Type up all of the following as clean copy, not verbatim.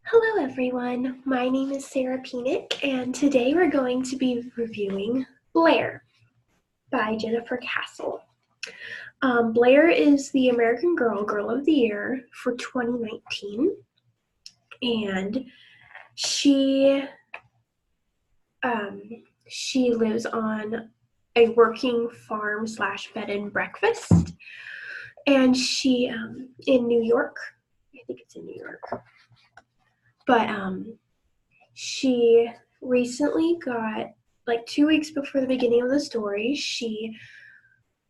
Hello everyone, my name is Sarah Penick, and today we're going to be reviewing Blaire by Jennifer Castle. Blaire is the American Girl of the Year for 2019, and she lives on a working farm / bed and breakfast, and she in New York. I think it's in New York. But she recently got, like 2 weeks before the beginning of the story, she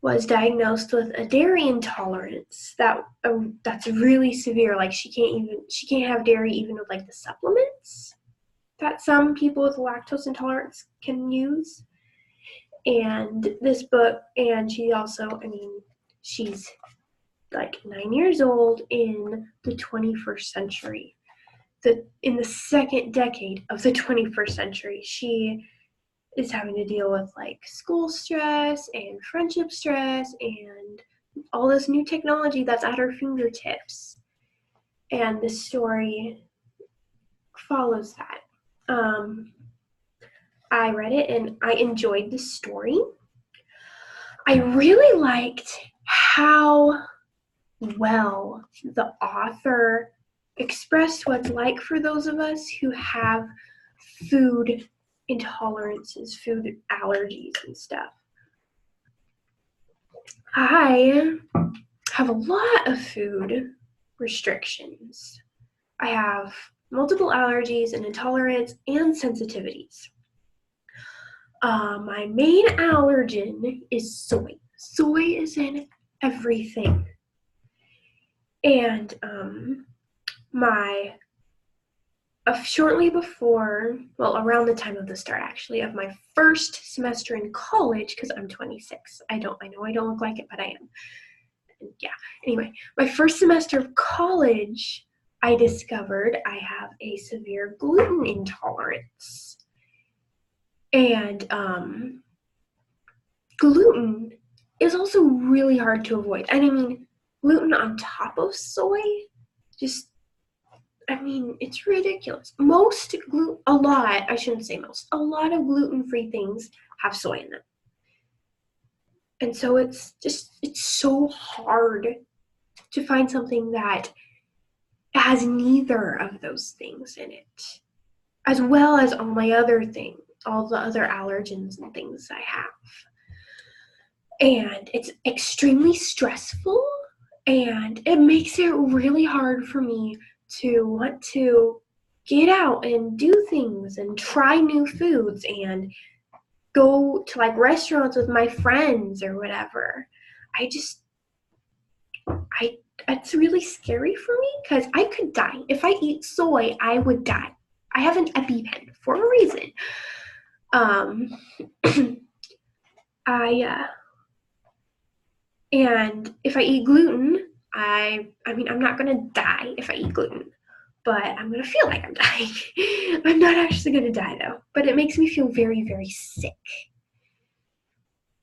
was diagnosed with a dairy intolerance that's really severe. Like she can't have dairy even with like the supplements that some people with lactose intolerance can use. And this book, and she also, she's like 9 years old in the 21st century. In the second decade of the 21st century, she is having to deal with like school stress and friendship stress and all this new technology that's at her fingertips. And this story follows that. I read it and I enjoyed the story. I really liked how well the author expressed what it's like for those of us who have food intolerances, food allergies and stuff. I have a lot of food restrictions. I have multiple allergies and intolerance and sensitivities. My main allergen is soy. Soy is in everything. And shortly before, well, around the time of the start, actually, of my first semester in college, because I'm 26. I know I don't look like it, but I am. And yeah, anyway, my first semester of college, I discovered I have a severe gluten intolerance. And gluten is also really hard to avoid. And I mean, gluten on top of soy, it's ridiculous. A lot of gluten-free things have soy in them. And so it's so hard to find something that has neither of those things in it, as well as all the other allergens and things I have. And it's extremely stressful, and it makes it really hard for me to want to get out and do things and try new foods and go to like restaurants with my friends or whatever. It's really scary for me because I could die. If I eat soy, I would die. I have an EpiPen for a reason. And if I eat gluten, I'm not gonna die if I eat gluten, but I'm gonna feel like I'm dying. I'm not actually gonna die though, but it makes me feel very, very sick.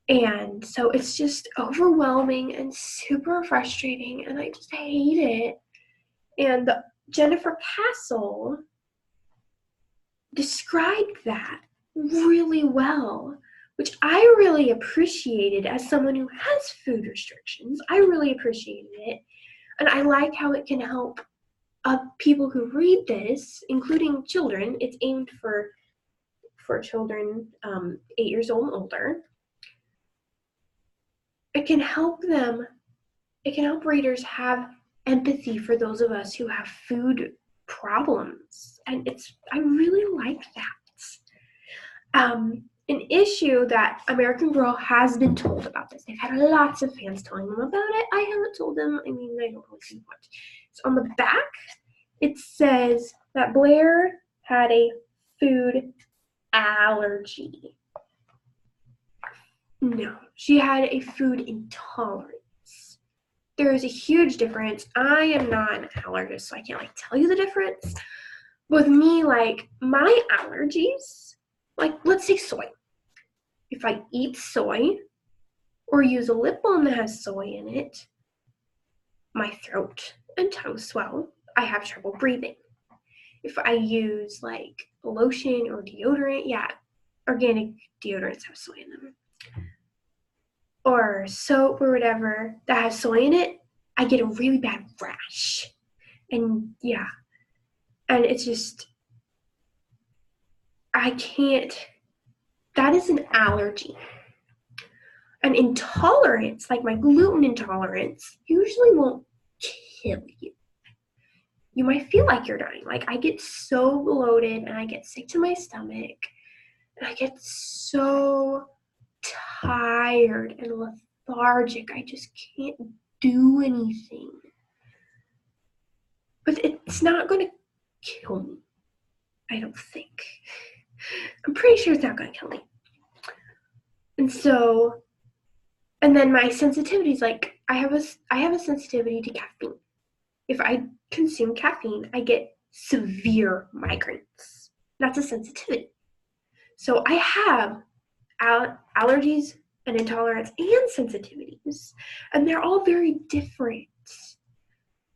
And so it's just overwhelming and super frustrating, and I just hate it. And Jennifer Castle described that really well, which I really appreciated as someone who has food restrictions. I really appreciated it. And I like how it can help people who read this, including children. It's aimed for children 8 years old and older. It can help readers have empathy for those of us who have food problems. And I really like that. An issue that American Girl has been told about this. They've had lots of fans telling them about it. I haven't told them. I don't really see much. So on the back, it says that Blaire had a food allergy. No, she had a food intolerance. There is a huge difference. I am not an allergist, so I can't tell you the difference. With me, my allergies, let's say soy. If I eat soy or use a lip balm that has soy in it, my throat and tongue swell. I have trouble breathing. if I use like lotion or deodorant, yeah, organic deodorants have soy in them, or soap or whatever that has soy in it, I get a really bad rash. And yeah, and it's just, I can't, that is an allergy. An intolerance, like my gluten intolerance, usually won't kill you. You might feel like you're dying. Like I get so bloated and I get sick to my stomach and I get so tired and lethargic. I just can't do anything. But it's not going to kill me, I don't think. I'm pretty sure it's not going to kill me. And so, and then my sensitivities, like I have a sensitivity to caffeine. If I consume caffeine, I get severe migraines. That's a sensitivity. So I have allergies and intolerance and sensitivities, and they're all very different.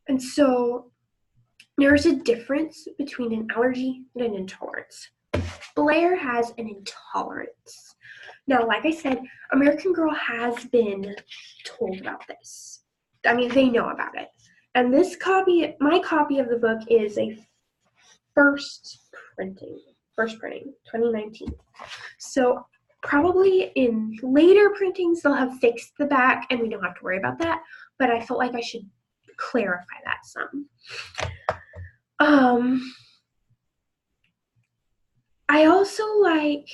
And so there's a difference between an allergy and an intolerance. Blaire has an intolerance. Now, like I said, American Girl has been told about this. I mean, they know about it. And this copy, my copy of the book is a first printing, 2019. So probably in later printings, they'll have fixed the back and we don't have to worry about that. But I felt like I should clarify that some. I also like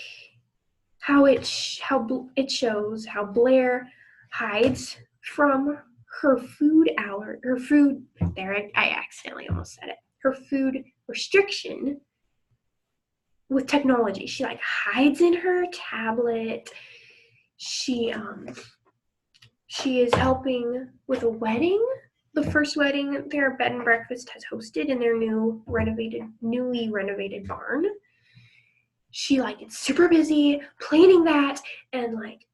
how it shows how Blaire hides from her food I accidentally almost said it. Her food restriction with technology. She like hides in her tablet. She is helping with a wedding. The first wedding their bed and breakfast has hosted in their newly renovated barn. She like gets super busy planning that and like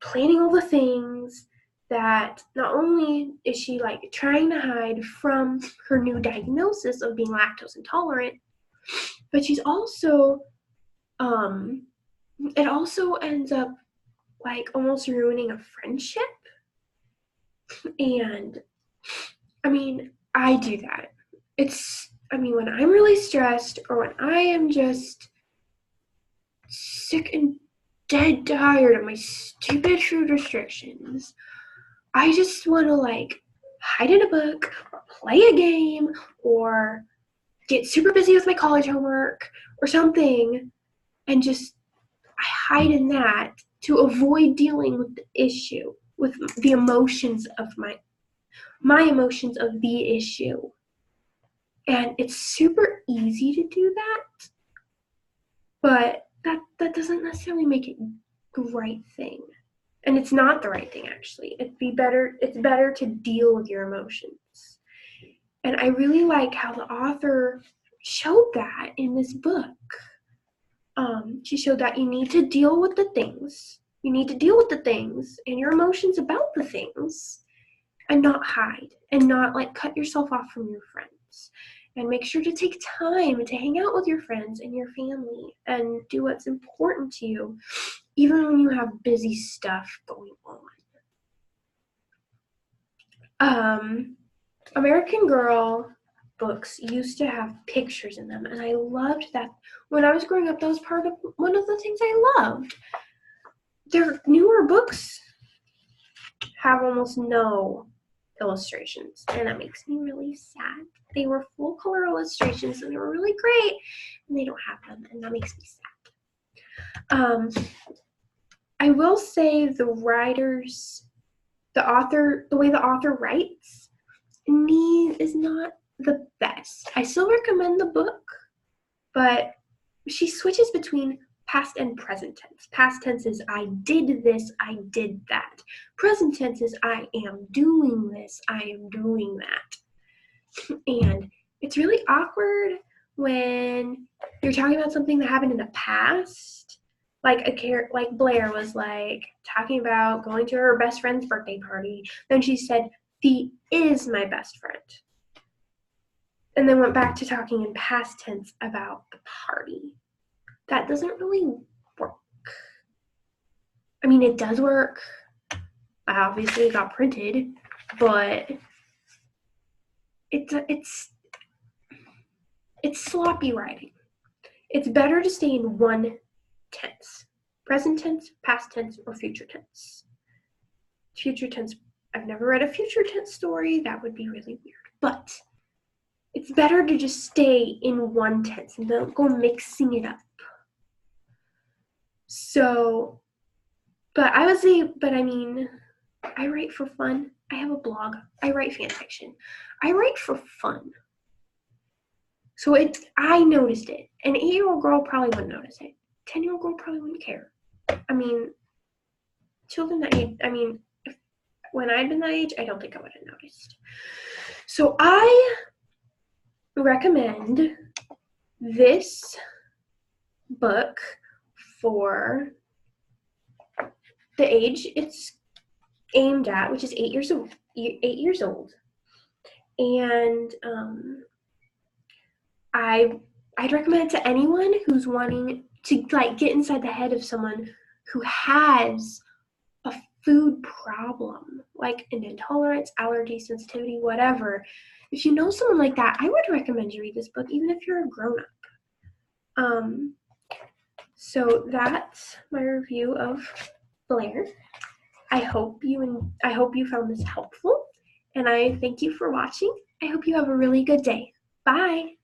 planning all the things that not only is she like trying to hide from her new diagnosis of being lactose intolerant, but she's also it also ends up like almost ruining a friendship. And I mean, I do that. When I'm really stressed or when I am just sick and dead tired of my stupid food restrictions, I just want to like hide in a book or play a game or get super busy with my college homework or something, and just I hide in that to avoid dealing with the issue, with the emotions of my emotions of the issue. And it's super easy to do that, but that doesn't necessarily make it the right thing. And it's not the right thing, actually. It's better to deal with your emotions. And I really like how the author showed that in this book. She showed that you need to deal with the things. You need to deal with the things and your emotions about the things and not hide and not like cut yourself off from your friends. And make sure to take time to hang out with your friends and your family and do what's important to you, even when you have busy stuff going on. American Girl books used to have pictures in them, and I loved that. When I was growing up, that was one of the things I loved. Their newer books have almost no illustrations, and that makes me really sad. They were full color illustrations and they were really great, and they don't have them, and that makes me sad. I will say the way the author writes is not the best. I still recommend the book, but she switches between past and present tense. Past tense is I did this, I did that. Present tense is I am doing this, I am doing that. And it's really awkward when you're talking about something that happened in the past. Like Blaire was like talking about going to her best friend's birthday party. Then she said, "The is my best friend." and then went back to talking in past tense about the party. That doesn't really work. I mean, it does work. Obviously, it got printed, but it's sloppy writing. It's better to stay in one tense: present tense, past tense, or future tense. Future tense, I've never read a future tense story. That would be really weird. But it's better to just stay in one tense and don't go mixing it up. So, I mean, I write for fun. I have a blog. I write fan fiction. I write for fun. So I noticed it. An 8-year-old girl probably wouldn't notice it. 10-year-old girl probably wouldn't care. I mean, children that age, when I'd been that age, I don't think I would have noticed. So I recommend this book for the age it's aimed at, which is 8 years old. And I'd recommend it to anyone who's wanting to get inside the head of someone who has a food problem, like an intolerance, allergy, sensitivity, whatever. If you know someone like that, I would recommend you read this book, even if you're a grown-up. So that's my review of Blaire. I hope you found this helpful, and I thank you for watching. I hope you have a really good day. Bye.